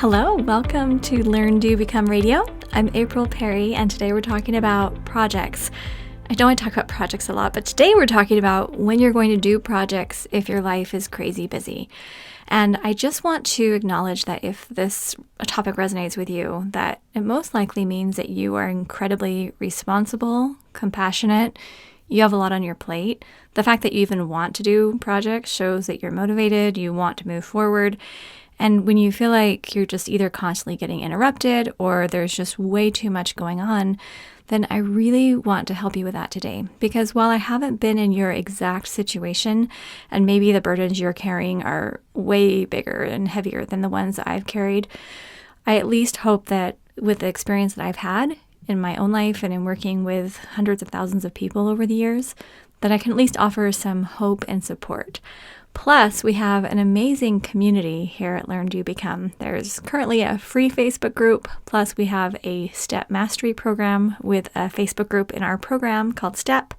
Hello, welcome to Learn, Do, Become Radio. I'm April Perry, and today we're talking about projects. I know I talk about projects a lot, but today we're talking about when you're going to do projects if your life is crazy busy. And I just want to acknowledge that if this topic resonates with you, that it most likely means that you are incredibly responsible, compassionate, you have a lot on your plate. The fact that you even want to do projects shows that you're motivated, you want to move forward. And when you feel like you're just either constantly getting interrupted or there's just way too much going on, then I really want to help you with that today. Because while I haven't been in your exact situation, and maybe the burdens you're carrying are way bigger and heavier than the ones I've carried, I at least hope that with the experience that I've had in my own life and in working with hundreds of thousands of people over the years, that I can at least offer some hope and support. Plus, we have an amazing community here at Learn, Do, Become. There's currently a free Facebook group, plus we have a STEP mastery program with a Facebook group in our program called STEP,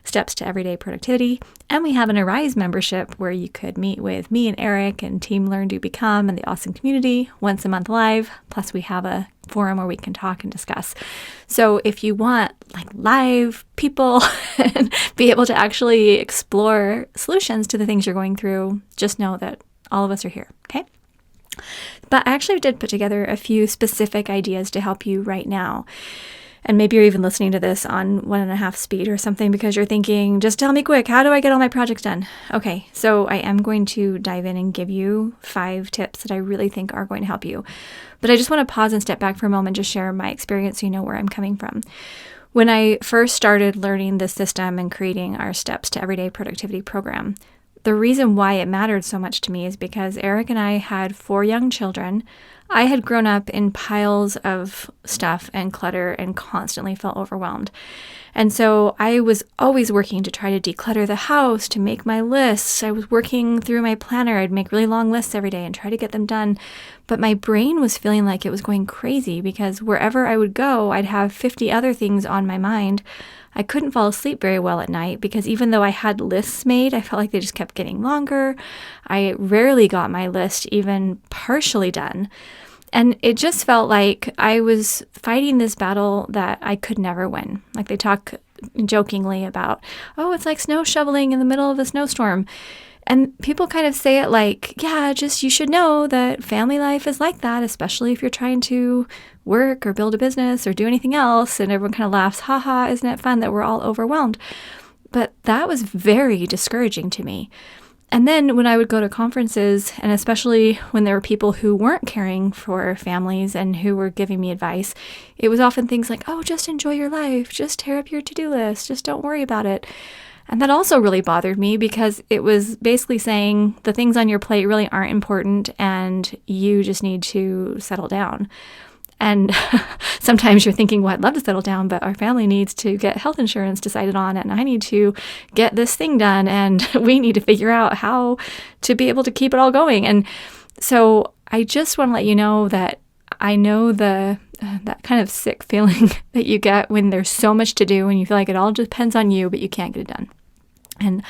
Steps to Everyday Productivity. And we have an Arise membership where you could meet with me and Eric and Team Learn, Do, Become and the awesome community once a month live. Plus, we have a forum where we can talk and discuss. So if you want like live people and be able to actually explore solutions to the things you're going through, just know that all of us are here, okay? But I actually did put together a few specific ideas to help you right now. And maybe you're even listening to this on 1.5 speed or something because you're thinking, just tell me quick, how do I get all my projects done? Okay, so I am going to dive in and give you 5 tips that I really think are going to help you. But I just want to pause and step back for a moment, just share my experience so you know where I'm coming from. When I first started learning this system and creating our Steps to Everyday Productivity program, the reason why it mattered so much to me is because Eric and I had 4 young children. I had grown up in piles of stuff and clutter and constantly felt overwhelmed. And so I was always working to try to declutter the house, to make my lists. I was working through my planner. I'd make really long lists every day and try to get them done. But my brain was feeling like it was going crazy because wherever I would go, I'd have 50 other things on my mind. I couldn't fall asleep very well at night because even though I had lists made, I felt like they just kept getting longer. I rarely got my list even partially done. And it just felt like I was fighting this battle that I could never win. Like they talk jokingly about, oh, it's like snow shoveling in the middle of a snowstorm. And people kind of say it like, yeah, just you should know that family life is like that, especially if you're trying to work or build a business or do anything else. And everyone kind of laughs, haha, isn't it fun that we're all overwhelmed? But that was very discouraging to me. And then when I would go to conferences, and especially when there were people who weren't caring for families and who were giving me advice, it was often things like, oh, just enjoy your life, just tear up your to-do list, just don't worry about it. And that also really bothered me because it was basically saying the things on your plate really aren't important and you just need to settle down. And sometimes you're thinking, well, I'd love to settle down, but our family needs to get health insurance decided on, and I need to get this thing done, and we need to figure out how to be able to keep it all going. And so I just want to let you know that I know that kind of sick feeling that you get when there's so much to do and you feel like it all depends on you, but you can't get it done. And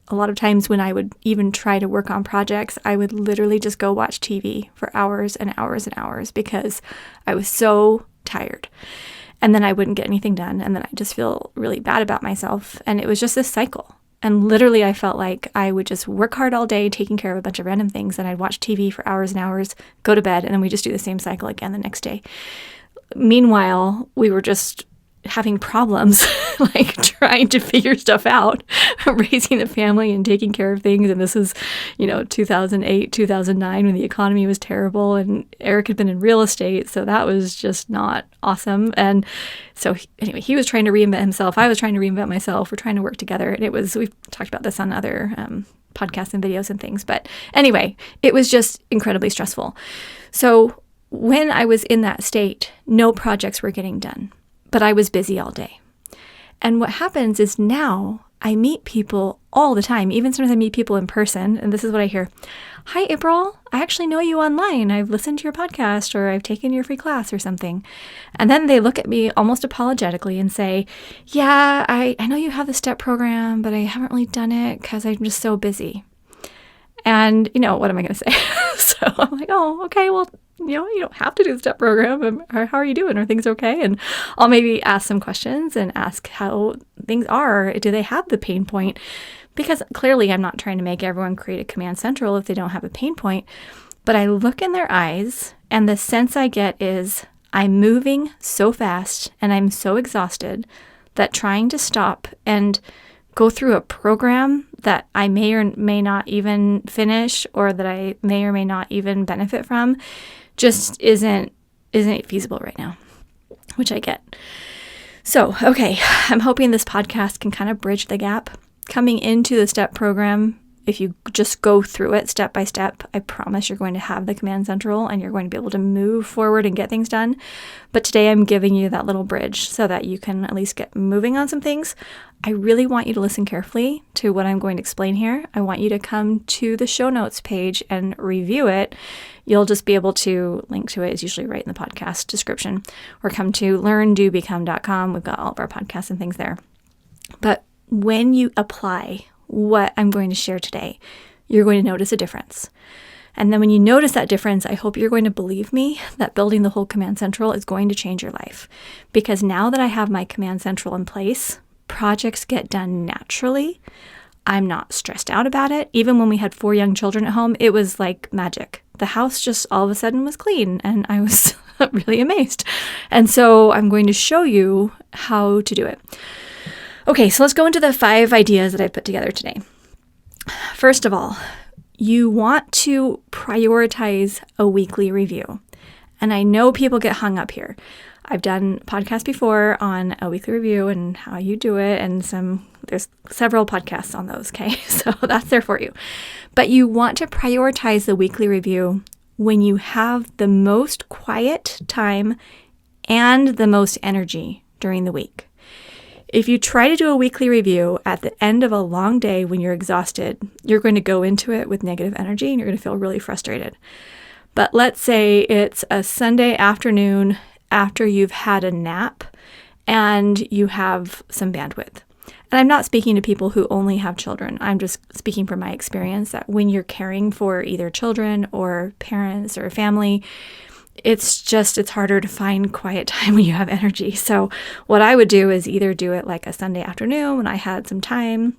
a lot of times when I would even try to work on projects, I would literally just go watch TV for hours and hours and hours because I was so tired. And then I wouldn't get anything done. And then I just feel really bad about myself. And it was just this cycle. And literally I felt like I would just work hard all day, taking care of a bunch of random things. And I'd watch TV for hours and hours, go to bed, and then we just do the same cycle again the next day. Meanwhile, we were just having problems, like trying to figure stuff out, raising a family and taking care of things. And this was, 2008, 2009 when the economy was terrible and Eric had been in real estate. So that was just not awesome. And so anyway, he was trying to reinvent himself. I was trying to reinvent myself. We're trying to work together. And we've talked about this on other podcasts and videos and things. But anyway, it was just incredibly stressful. So when I was in that state, no projects were getting done. But I was busy all day. And what happens is now I meet people all the time. Even sometimes I meet people in person, and this is what I hear. Hi, April. I actually know you online. I've listened to your podcast or I've taken your free class or something. And then they look at me almost apologetically and say, yeah, I know you have the STEP program, but I haven't really done it because I'm just so busy. And, what am I going to say? So I'm like, oh, okay, well, you don't have to do the STEP program. Or how are you doing? Are things okay? And I'll maybe ask some questions and ask how things are. Do they have the pain point? Because clearly I'm not trying to make everyone create a command central if they don't have a pain point. But I look in their eyes and the sense I get is I'm moving so fast and I'm so exhausted that trying to stop and go through a program that I may or may not even finish or that I may or may not even benefit from just isn't feasible right now, which I get. So, okay, I'm hoping this podcast can kind of bridge the gap. Coming into the STEP program, if you just go through it step by step, I promise you're going to have the command central and you're going to be able to move forward and get things done. But today I'm giving you that little bridge so that you can at least get moving on some things. I really want you to listen carefully to what I'm going to explain here. I want you to come to the show notes page and review it. You'll just be able to link to it. It's usually right in the podcast description, or come to learndobecome.com. We've got all of our podcasts and things there. But when you apply what I'm going to share today, you're going to notice a difference. And then when you notice that difference, I hope you're going to believe me that building the whole command central is going to change your life. Because now that I have my command central in place, projects get done naturally. I'm not stressed out about it. Even when we had 4 young children at home, it was like magic. The house just all of a sudden was clean and I was really amazed. And so I'm going to show you how to do it. Okay, so let's go into the 5 ideas that I put together today. First of all, you want to prioritize a weekly review. And I know people get hung up here. I've done podcasts before on a weekly review and how you do it, and there's several podcasts on those, okay? So that's there for you. But you want to prioritize the weekly review when you have the most quiet time and the most energy during the week. If you try to do a weekly review at the end of a long day when you're exhausted, you're going to go into it with negative energy and you're going to feel really frustrated. But let's say it's a Sunday afternoon after you've had a nap and you have some bandwidth. And I'm not speaking to people who only have children. I'm just speaking from my experience that when you're caring for either children or parents or family, it's harder to find quiet time when you have energy. So what I would do is either do it like a Sunday afternoon when I had some time,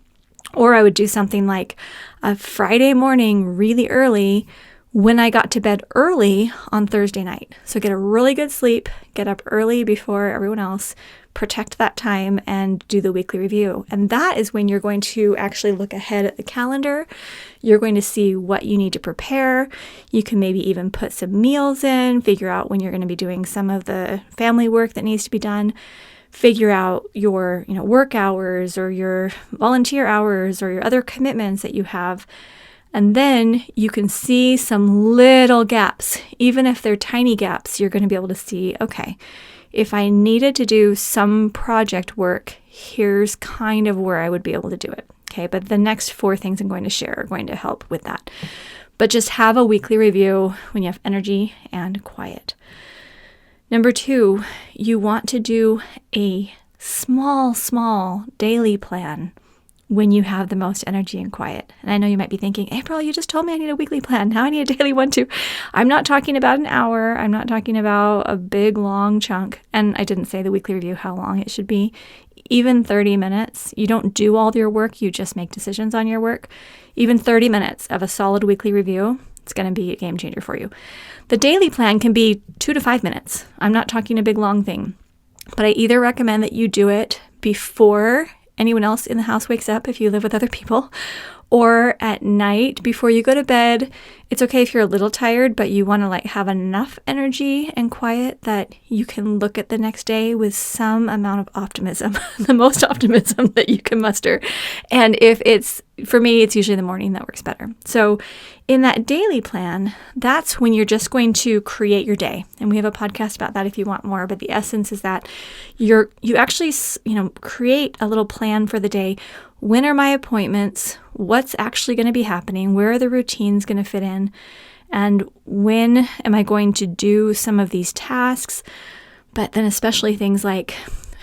or I would do something like a Friday morning really early when I got to bed early on Thursday night. So get a really good sleep, get up early before everyone else, protect that time, and do the weekly review. And that is when you're going to actually look ahead at the calendar. You're going to see what you need to prepare. You can maybe even put some meals in, figure out when you're going to be doing some of the family work that needs to be done, figure out your work hours or your volunteer hours or your other commitments that you have. And then you can see some little gaps. Even if they're tiny gaps, you're going to be able to see, okay, if I needed to do some project work, here's kind of where I would be able to do it. Okay, but the next 4 things I'm going to share are going to help with that. But just have a weekly review when you have energy and quiet. Number 2, you want to do a small daily plan when you have the most energy and quiet. And I know you might be thinking, April, you just told me I need a weekly plan. Now I need a daily one too. I'm not talking about an hour. I'm not talking about a big, long chunk. And I didn't say the weekly review, how long it should be. Even 30 minutes. You don't do all your work. You just make decisions on your work. Even 30 minutes of a solid weekly review, it's going to be a game changer for you. The daily plan can be 2 to 5 minutes. I'm not talking a big, long thing. But I either recommend that you do it before anyone else in the house wakes up if you live with other people, or at night before you go to bed. It's okay if you're a little tired, but you want to have enough energy and quiet that you can look at the next day with some amount of optimism, the most optimism that you can muster. And for me, it's usually the morning that works better. So in that daily plan, that's when you're just going to create your day. And we have a podcast about that if you want more, but the essence is that you actually, create a little plan for the day. When are my appointments? What's actually going to be happening? Where are the routines going to fit in? And when am I going to do some of these tasks? But then especially things like,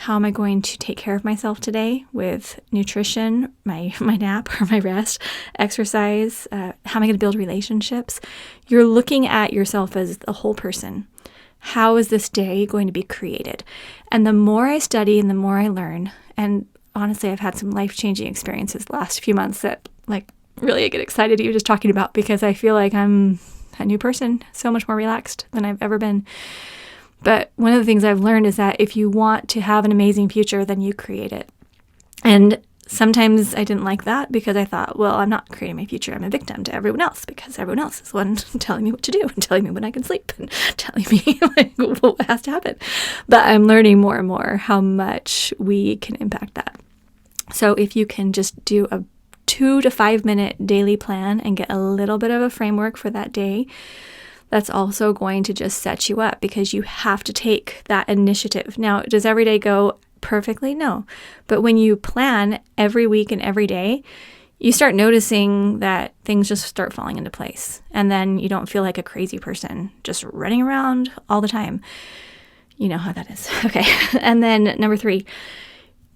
how am I going to take care of myself today with nutrition, my nap or my rest, exercise, how am I going to build relationships? You're looking at yourself as a whole person. How is this day going to be created? And the more I study and the more I learn, and honestly, I've had some life-changing experiences the last few months that really I get excited even just talking about, because I feel like I'm a new person, so much more relaxed than I've ever been. But one of the things I've learned is that if you want to have an amazing future, then you create it. And sometimes I didn't like that because I thought, well, I'm not creating my future. I'm a victim to everyone else because everyone else is the one telling me what to do and telling me when I can sleep and telling me what has to happen. But I'm learning more and more how much we can impact that. So if you can just do a 2 to 5 minute daily plan and get a little bit of a framework for that day, that's also going to just set you up, because you have to take that initiative. Now, does every day go perfectly? No. But when you plan every week and every day, you start noticing that things just start falling into place. And then you don't feel like a crazy person just running around all the time. You know how that is. Okay. And then number 3,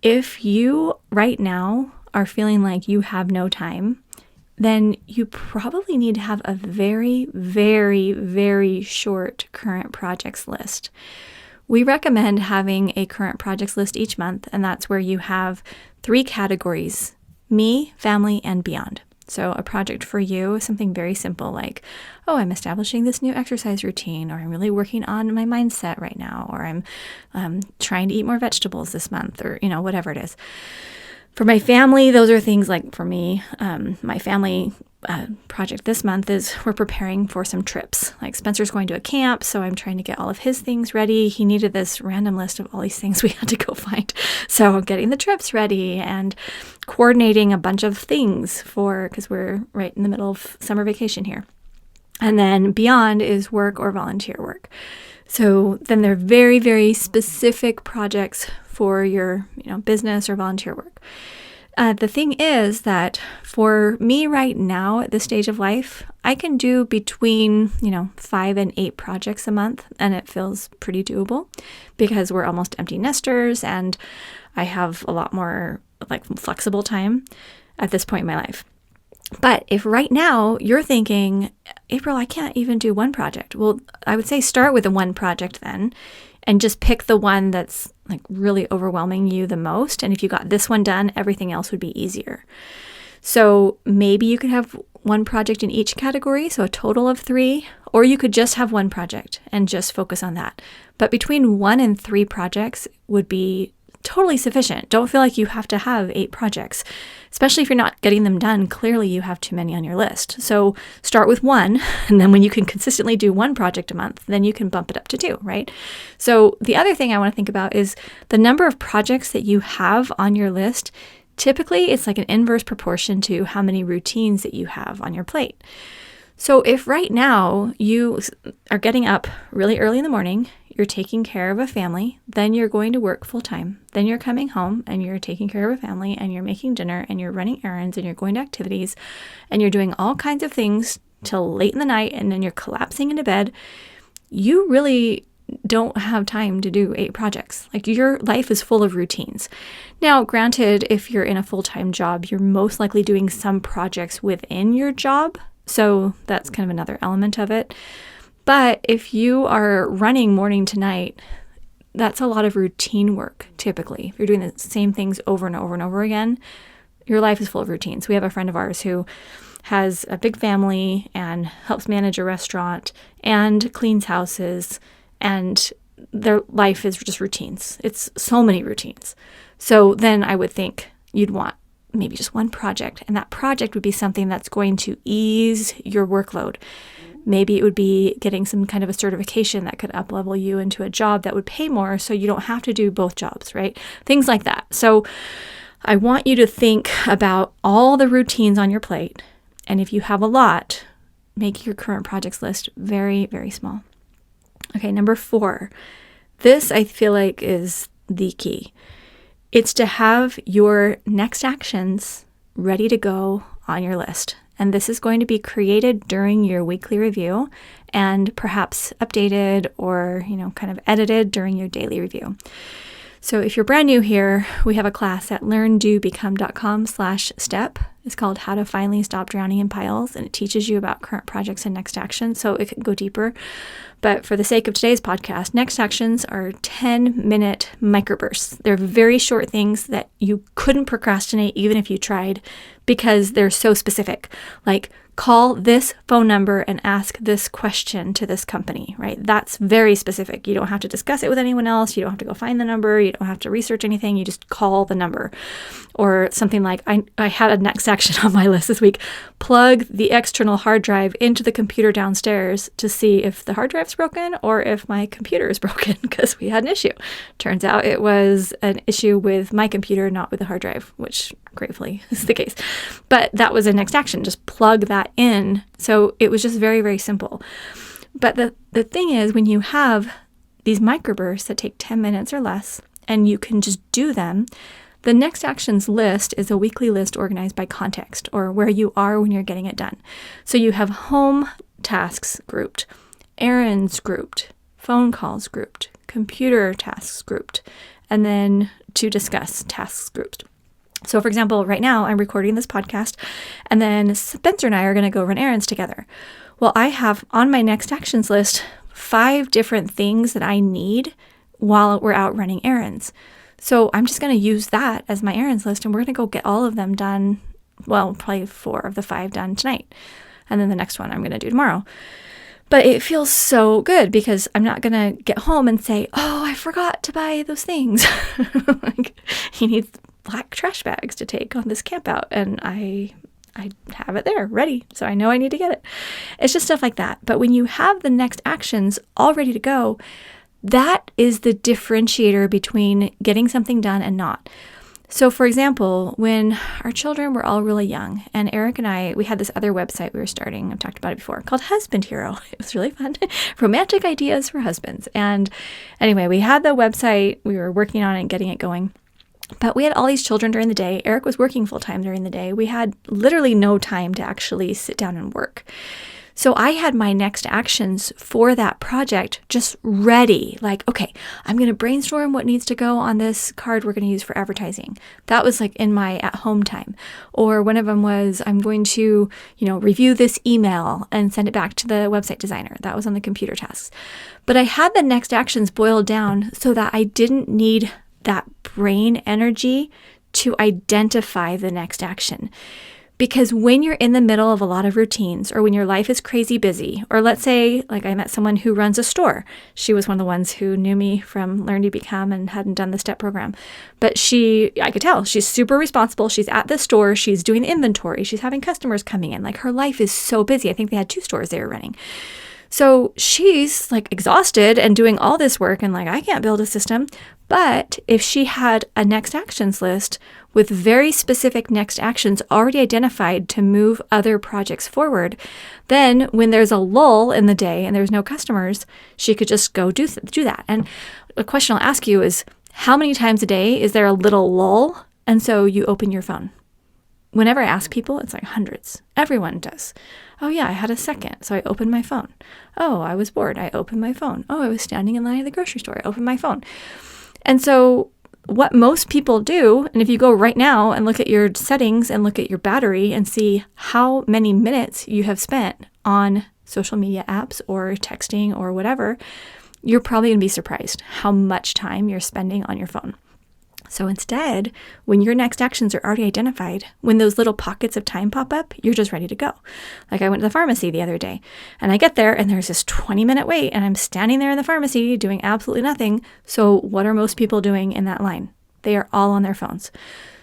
if you right now are feeling like you have no time, then you probably need to have a very, very, very short current projects list. We recommend having a current projects list each month, and that's where you have 3 categories: me, family, and beyond. So a project for you is something very simple like, oh, I'm establishing this new exercise routine, or I'm really working on my mindset right now, or I'm trying to eat more vegetables this month, or, whatever it is. For my family, those are things like, for me, my family project this month is we're preparing for some trips. Like Spencer's going to a camp, so I'm trying to get all of his things ready. He needed this random list of all these things we had to go find. So getting the trips ready and coordinating a bunch of things because we're right in the middle of summer vacation here. And then beyond is work or volunteer work. So then they're very, very specific projects for your, business or volunteer work. The thing is that for me right now at this stage of life, I can do between, 5 and 8 projects a month, and it feels pretty doable because we're almost empty nesters and I have a lot more flexible time at this point in my life. But if right now you're thinking, April, I can't even do one project. Well, I would say start with the one project then, and just pick the one that's really overwhelming you the most. And if you got this one done, everything else would be easier. So maybe you could have one project in each category, so a total of 3, or you could just have one project and just focus on that. But between 1 and 3 projects would be totally sufficient. Don't feel like you have to have 8 projects, especially if you're not getting them done. Clearly, you have too many on your list. So start with 1, and then when you can consistently do 1 project a month, then you can bump it up to 2, right? So the other thing I want to think about is the number of projects that you have on your list. Typically, it's like an inverse proportion to how many routines that you have on your plate. So if right now you are getting up really early in the morning, you're taking care of a family, then you're going to work full time, then you're coming home and you're taking care of a family and you're making dinner and you're running errands and you're going to activities and you're doing all kinds of things till late in the night and then you're collapsing into bed, you really don't have time to do 8 projects. Your life is full of routines. Now, granted, if you're in a full-time job, you're most likely doing some projects within your job. So that's kind of another element of it. But if you are running morning to night, that's a lot of routine work, typically. If you're doing the same things over and over and over again, your life is full of routines. We have a friend of ours who has a big family and helps manage a restaurant and cleans houses, and their life is just routines. It's so many routines. So then I would think you'd want maybe just one project, and that project would be something that's going to ease your workload. Maybe it would be getting some kind of a certification that could up-level you into a job that would pay more so you don't have to do both jobs, right? Things like that. So I want you to think about all the routines on your plate. And if you have a lot, make your current projects list very, very small. Okay, number 4. This I feel like is the key. It's to have your next actions ready to go on your list. And this is going to be created during your weekly review and perhaps updated or, kind of edited during your daily review. So if you're brand new here, we have a class at learndobecome.com/step. It's called How to Finally Stop Drowning in Piles, and it teaches you about current projects and next actions, so it can go deeper. But for the sake of today's podcast, next actions are 10-minute microbursts. They're very short things that you couldn't procrastinate even if you tried, because they're so specific. Like, call this phone number and ask this question to this company, right? That's very specific. You don't have to discuss it with anyone else. You don't have to go find the number. You don't have to research anything. You just call the number. Or something like, I had a next action on my list this week. Plug the external hard drive into the computer downstairs to see if the hard drive's broken or if my computer is broken, because we had an issue. Turns out it was an issue with my computer, not with the hard drive, which gratefully is the case. But that was a next action. Just plug that in. So it was just very, very simple. But the thing is, when you have these microbursts that take 10 minutes or less, and you can just do them, the next actions list is a weekly list organized by context, or where you are when you're getting it done. So you have home tasks grouped, errands grouped, phone calls grouped, computer tasks grouped, and then to discuss tasks grouped. So for example, right now I'm recording this podcast, and then Spencer and I are going to go run errands together. Well, I have on my next actions list 5 different things that I need while we're out running errands. So I'm just going to use that as my errands list, and we're going to go get all of them done. Well, probably 4 of the 5 done tonight. And then the next one I'm going to do tomorrow. But it feels so good because I'm not going to get home and say, oh, I forgot to buy those things. Like, he needs black trash bags to take on this camp out, and I have it there ready, so I know I need to get it. It's just stuff like that. But when you have the next actions all ready to go, that is the differentiator between getting something done and not. So for example, when our children were all really young, and Eric and I, we had this other website we were starting, I've talked about it before, called Husband Hero. It was really fun. Romantic ideas for husbands. And anyway, we had the website, we were working on it and getting it going. But we had all these children during the day. Eric was working full time during the day. We had literally no time to actually sit down and work. So I had my next actions for that project just ready. Like, okay, I'm going to brainstorm what needs to go on this card we're going to use for advertising. That was like in my at-home time. Or one of them was, I'm going to, review this email and send it back to the website designer. That was on the computer tasks. But I had the next actions boiled down so that I didn't need that brain energy to identify the next action. Because when you're in the middle of a lot of routines, or when your life is crazy busy, or let's say, like I met someone who runs a store. She was one of the ones who knew me from Learn to Become and hadn't done the STEP program. But I could tell, she's super responsible. She's at the store. She's doing the inventory. She's having customers coming in. Like, her life is so busy. I think they had 2 stores they were running. So she's like exhausted and doing all this work, and like, I can't build a system. But if she had a next actions list with very specific next actions already identified to move other projects forward, then when there's a lull in the day and there's no customers, she could just go do that. And a question I'll ask you is, how many times a day is there a little lull? And so you open your phone. Whenever I ask people, it's like hundreds. Everyone does. Oh yeah, I had a second, so I opened my phone. Oh, I was bored. I opened my phone. Oh, I was standing in line at the grocery store. I opened my phone. And so what most people do, and if you go right now and look at your settings and look at your battery and see how many minutes you have spent on social media apps or texting or whatever, you're probably going to be surprised how much time you're spending on your phone. So instead, when your next actions are already identified, when those little pockets of time pop up, you're just ready to go. Like, I went to the pharmacy the other day, and I get there and there's this 20-minute wait, and I'm standing there in the pharmacy doing absolutely nothing. So what are most people doing in that line? They are all on their phones.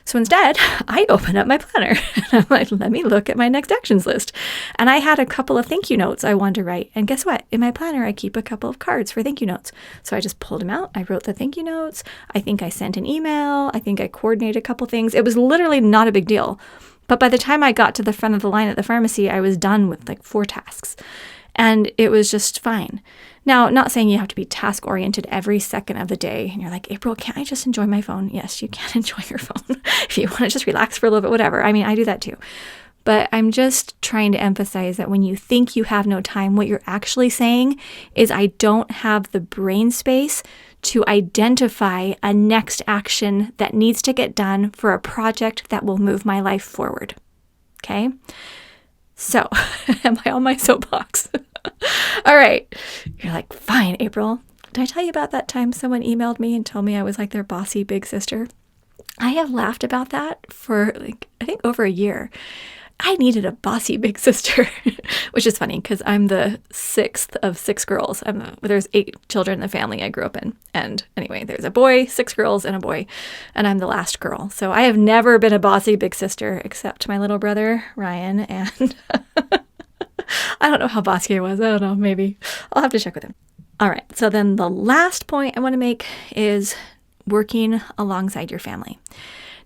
So instead, I open up my planner and I'm like, let me look at my next actions list. And I had a couple of thank you notes I wanted to write. And guess what? In my planner, I keep a couple of cards for thank you notes. So I just pulled them out. I wrote the thank you notes. I think I sent an email. I think I coordinated a couple things. It was literally not a big deal. But by the time I got to the front of the line at the pharmacy, I was done with like 4 tasks. And it was just fine. Now, not saying you have to be task-oriented every second of the day. And you're like, April, can't I just enjoy my phone? Yes, you can enjoy your phone. If you want to just relax for a little bit, whatever. I mean, I do that too. But I'm just trying to emphasize that when you think you have no time, what you're actually saying is, I don't have the brain space to identify a next action that needs to get done for a project that will move my life forward. Okay? So, am I on my soapbox? All right. You're like, fine, April. Did I tell you about that time someone emailed me and told me I was like their bossy big sister? I have laughed about that for I think over a year. I needed a bossy big sister, which is funny because I'm the sixth of six girls. There's 8 children in the family I grew up in. And anyway, there's a boy, 6 girls, and a boy. And I'm the last girl. So I have never been a bossy big sister except my little brother, Ryan. And I don't know how bossy I was. I don't know. Maybe. I'll have to check with him. All right. So then the last point I want to make is working alongside your family.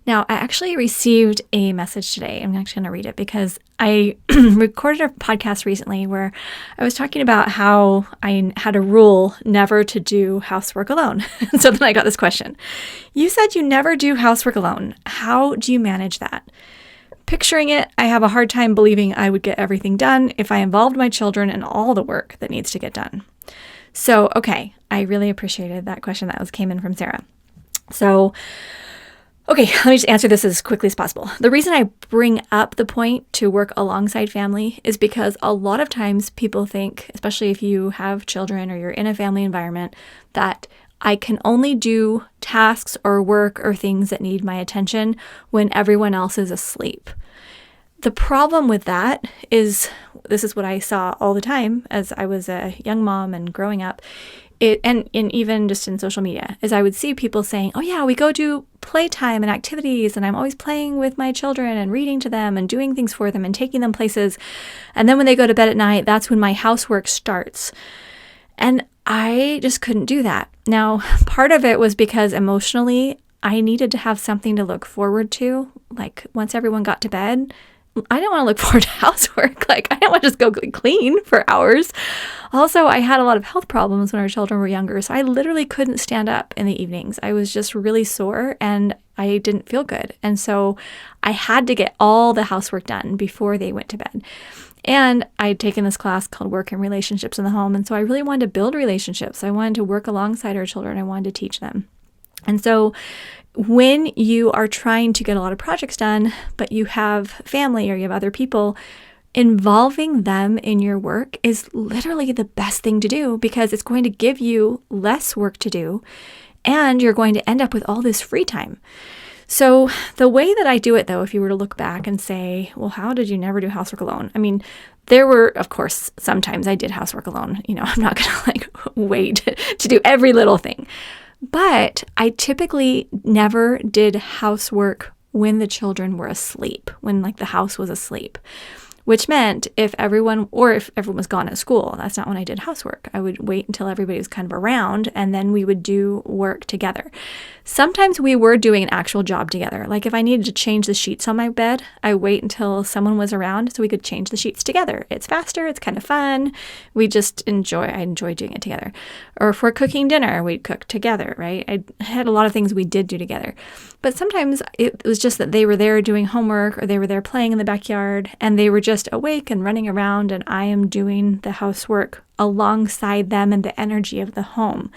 Now, I actually received a message today. I'm actually going to read it because I recorded a podcast recently where I was talking about how I had a rule never to do housework alone. So then I got this question. You said you never do housework alone. How do you manage that? Picturing it, I have a hard time believing I would get everything done if I involved my children in all the work that needs to get done. So, okay, I really appreciated that question that came in from Sarah. So, okay, let me just answer this as quickly as possible. The reason I bring up the point to work alongside family is because a lot of times people think, especially if you have children or you're in a family environment, that I can only do tasks or work or things that need my attention when everyone else is asleep. The problem with that is, this is what I saw all the time as I was a young mom and growing up, and even just in social media, is I would see people saying, oh yeah, we go do playtime and activities, and I'm always playing with my children and reading to them and doing things for them and taking them places. And then when they go to bed at night, that's when my housework starts. And I just couldn't do that. Now, part of it was because emotionally, I needed to have something to look forward to. Like once everyone got to bed, I didn't want to look forward to housework. Like I didn't want to just go clean for hours. Also, I had a lot of health problems when our children were younger, so I literally couldn't stand up in the evenings. I was just really sore and I didn't feel good. And so I had to get all the housework done before they went to bed. And I'd taken this class called Work and Relationships in the Home. And so I really wanted to build relationships. I wanted to work alongside our children. I wanted to teach them. And so when you are trying to get a lot of projects done, but you have family or you have other people, involving them in your work is literally the best thing to do because it's going to give you less work to do and you're going to end up with all this free time. So the way that I do it, though, if you were to look back and say, well, how did you never do housework alone? I mean, there were, of course, sometimes I did housework alone. You know, I'm not going to wait to do every little thing. But I typically never did housework when the children were asleep, when the house was asleep, which meant if everyone was gone at school, that's not when I did housework. I would wait until everybody was kind of around and then we would do work together. Sometimes we were doing an actual job together. Like if I needed to change the sheets on my bed, I wait until someone was around so we could change the sheets together. It's faster. It's kind of fun. I enjoy doing it together. Or if we're cooking dinner, we'd cook together, right? I had a lot of things we did do together. But sometimes it was just that they were there doing homework or they were there playing in the backyard and they were just awake and running around and I am doing the housework alongside them and the energy of the home.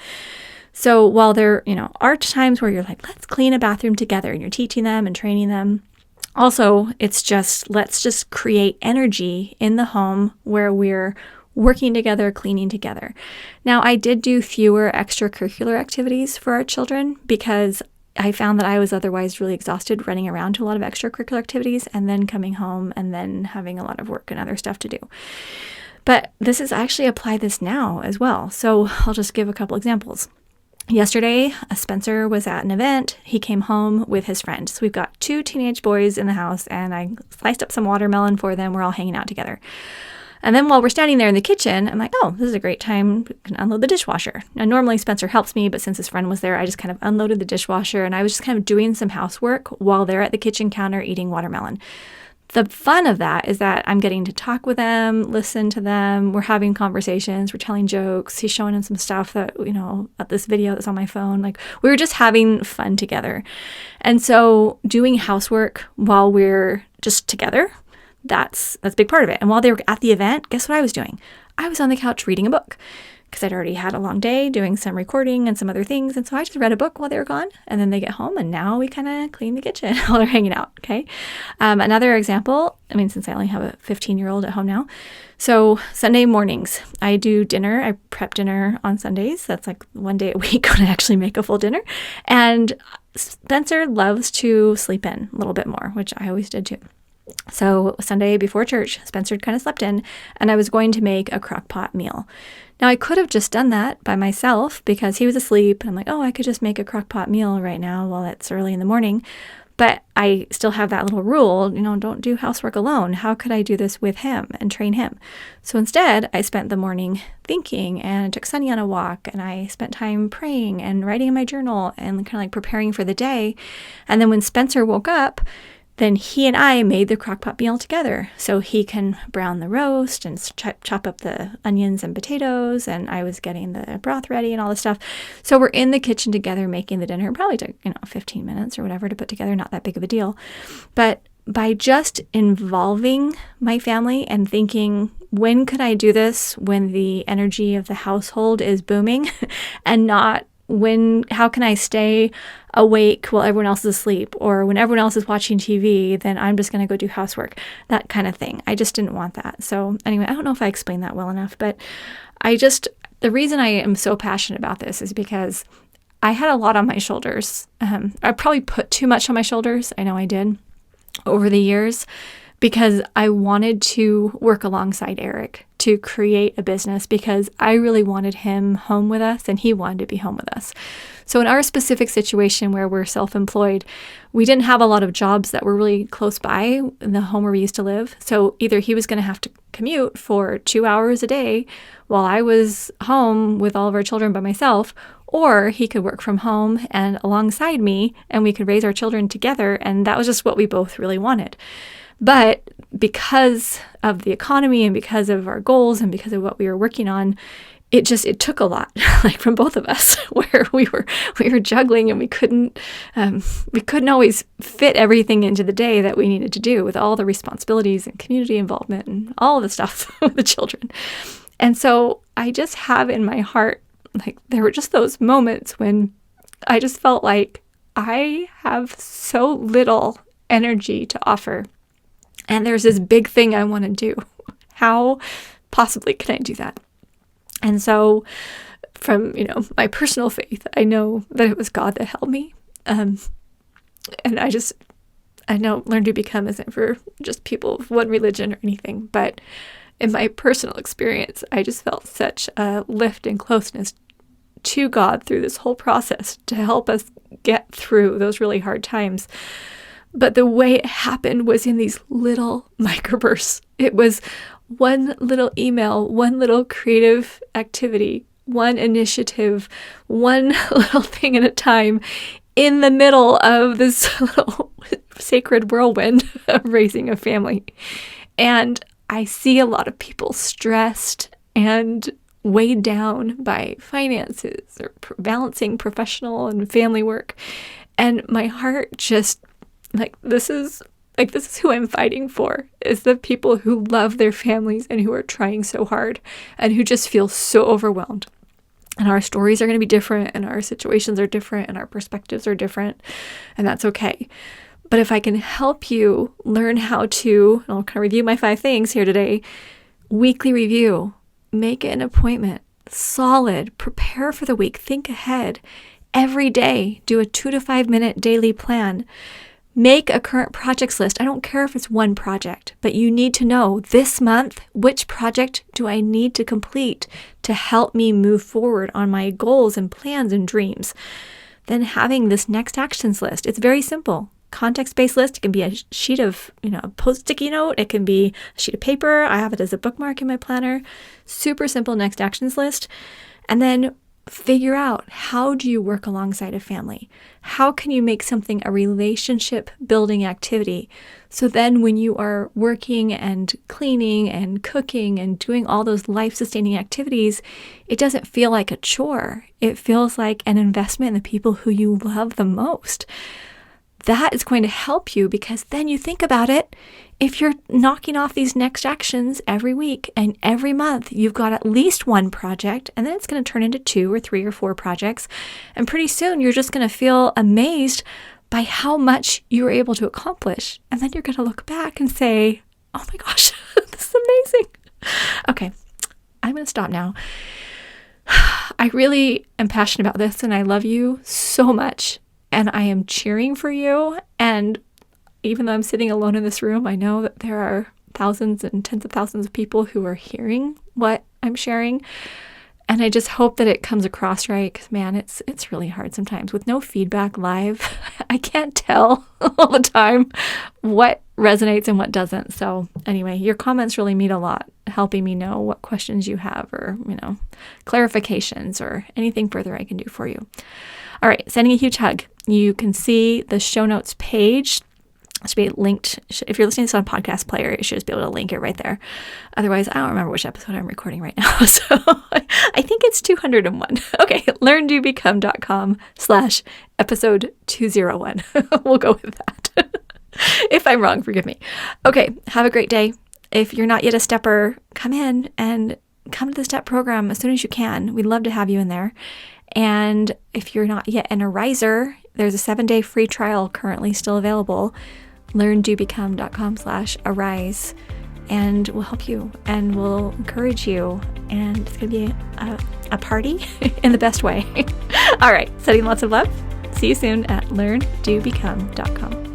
So while there, are times where you're like, let's clean a bathroom together and you're teaching them and training them. Also, it's just, let's just create energy in the home where we're working together, cleaning together. Now, I did do fewer extracurricular activities for our children because I found that I was otherwise really exhausted running around to a lot of extracurricular activities and then coming home and then having a lot of work and other stuff to do. But this is actually apply this now as well. So I'll just give a couple examples. Yesterday, Spencer was at an event. He came home with his friend. So we've got 2 teenage boys in the house and I sliced up some watermelon for them. We're all hanging out together. And then while we're standing there in the kitchen, I'm like, oh, this is a great time to unload the dishwasher. Now, normally Spencer helps me, but since his friend was there, I just kind of unloaded the dishwasher and I was just kind of doing some housework while they're at the kitchen counter eating watermelon. The fun of that is that I'm getting to talk with them, listen to them. We're having conversations. We're telling jokes. He's showing them some stuff that, this video that's on my phone. Like we were just having fun together. And so doing housework while we're just together, that's a big part of it. And while they were at the event, guess what I was doing? I was on the couch reading a book because I'd already had a long day doing some recording and some other things. And so I just read a book while they were gone, and then they get home, and now we kind of clean the kitchen while they're hanging out. Okay. Another example, since I only have a 15-year-old at home now. So Sunday mornings, I do dinner. I prep dinner on Sundays. That's like one day a week when I actually make a full dinner. And Spencer loves to sleep in a little bit more, which I always did too. So Sunday before church, Spencer kind of slept in, and I was going to make a crock pot meal. Now, I could have just done that by myself because he was asleep, and I'm like, oh, I could just make a crock pot meal right now while it's early in the morning. But I still have that little rule, don't do housework alone. How could I do this with him and train him? So instead, I spent the morning thinking and took Sunny on a walk, and I spent time praying and writing in my journal and kind of like preparing for the day. And then when Spencer woke up, then he and I made the crockpot meal together. So he can brown the roast and chop up the onions and potatoes, and I was getting the broth ready and all this stuff. So we're in the kitchen together making the dinner. It probably took 15 minutes or whatever to put together, not that big of a deal. But by just involving my family and thinking, when could I do this when the energy of the household is booming and not how can I stay awake while everyone else is asleep, or when everyone else is watching TV, then I'm just going to go do housework, that kind of thing. I just didn't want that. So anyway, I don't know if I explained that well enough, but the reason I am so passionate about this is because I had a lot on my shoulders. I probably put too much on my shoulders. I know I did over the years, because I wanted to work alongside Eric to create a business, because I really wanted him home with us and he wanted to be home with us. So in our specific situation where we're self-employed, we didn't have a lot of jobs that were really close by in the home where we used to live. So either he was going to have to commute for 2 hours a day while I was home with all of our children by myself, or he could work from home and alongside me, and we could raise our children together. And that was just what we both really wanted. But because of the economy and because of our goals and because of what we were working on, it took a lot, like from both of us, where we were juggling, and we couldn't always fit everything into the day that we needed to do with all the responsibilities and community involvement and all the stuff with the children. And so I just have in my heart, like, there were just those moments when I just felt like I have so little energy to offer. And there's this big thing I want to do. How possibly can I do that? And so from, my personal faith, I know that it was God that helped me. And I know Learn to Become isn't for just people of one religion or anything, but in my personal experience, I just felt such a lift and closeness to God through this whole process to help us get through those really hard times. But the way it happened was in these little microbursts. It was one little email, one little creative activity, one initiative, one little thing at a time in the middle of this little sacred whirlwind of raising a family. And I see a lot of people stressed and weighed down by finances or balancing professional and family work. And my heart just, this is who I'm fighting for, is the people who love their families and who are trying so hard and who just feel so overwhelmed. And our stories are going to be different, and our situations are different, and our perspectives are different, and that's okay. But if I can help you learn how to, I'll kind of review my 5 things here today, weekly review, make it an appointment, solid, prepare for the week, think ahead, every day, do a 2 to 5 minute daily plan. Make a current projects list. I don't care if it's one project, but you need to know this month, which project do I need to complete to help me move forward on my goals and plans and dreams. Then having this next actions list. It's very simple. Context-based list. It can be a sheet of, a sticky note. It can be a sheet of paper. I have it as a bookmark in my planner. Super simple next actions list. And then figure out, how do you work alongside a family? How can you make something a relationship building activity? So then when you are working and cleaning and cooking and doing all those life sustaining activities, it doesn't feel like a chore. It feels like an investment in the people who you love the most. that is going to help you, because then you think about it. If you're knocking off these next actions every week and every month, you've got at least one project, and then it's going to turn into 2 or 3 or 4 projects. And pretty soon you're just going to feel amazed by how much you were able to accomplish. And then you're going to look back and say, oh my gosh, this is amazing. Okay, I'm going to stop now. I really am passionate about this, and I love you so much. And I am cheering for you. And even though I'm sitting alone in this room, I know that there are thousands and tens of thousands of people who are hearing what I'm sharing. And I just hope that it comes across right, because man, it's really hard sometimes. With no feedback live, I can't tell all the time what resonates and what doesn't. So anyway, your comments really mean a lot, helping me know what questions you have, or, clarifications, or anything further I can do for you. All right, sending a huge hug. You can see the show notes page. It should be linked. If you're listening to this on a podcast player, it should just be able to link it right there. Otherwise, I don't remember which episode I'm recording right now. So I think it's 201. Okay, learndobecome.com/episode 201. We'll go with that. If I'm wrong, forgive me. Okay, have a great day. If you're not yet a stepper, come in and come to the STEP program as soon as you can. We'd love to have you in there. And if you're not yet an Ariser, there's a 7-day free trial currently still available. learndobecome.com/arise, and we'll help you and we'll encourage you, and it's going to be a party in the best way. All right, sending lots of love. See you soon at learndobecome.com.